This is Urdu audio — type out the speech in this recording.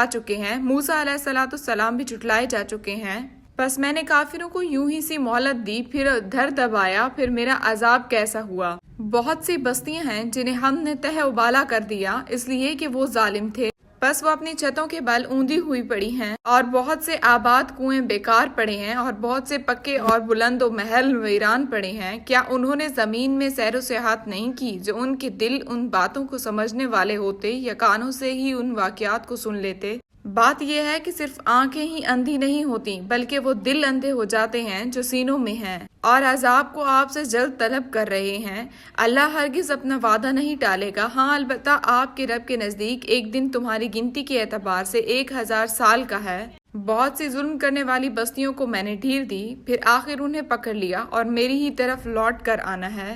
جا چکے ہیں، موسیٰ علیہ السلام بھی جھٹلائے جا چکے ہیں۔ بس میں نے کافروں کو یوں ہی سی مہلت دی، پھر دھر دبایا، پھر میرا عذاب کیسا ہوا۔ بہت سی بستیاں ہیں جنہیں ہم نے تہہ ابالا کر دیا، اس لیے کہ وہ ظالم تھے۔ بس وہ اپنی چھتوں کے بل اوندھی ہوئی پڑی ہیں، اور بہت سے آباد کنویں بیکار پڑے ہیں، اور بہت سے پکے اور بلند و محل ویران پڑے ہیں۔ کیا انہوں نے زمین میں سیر و سیاحت نہیں کی، جو ان کے دل ان باتوں کو سمجھنے والے ہوتے یا کانوں سے ہی ان واقعات کو سن لیتے؟ بات یہ ہے کہ صرف آنکھیں ہی اندھی نہیں ہوتی، بلکہ وہ دل اندھے ہو جاتے ہیں جو سینوں میں ہیں، اور عذاب کو آپ سے جلد طلب کر رہے ہیں۔ اللہ ہرگز اپنا وعدہ نہیں ٹالے گا۔ ہاں، البتہ آپ کے رب کے نزدیک ایک دن تمہاری گنتی کے اعتبار سے 1000 سال کا ہے۔ بہت سی ظلم کرنے والی بستیوں کو میں نے ڈھیر دی، پھر آخر انہیں پکڑ لیا اور میری ہی طرف لوٹ کر آنا ہے۔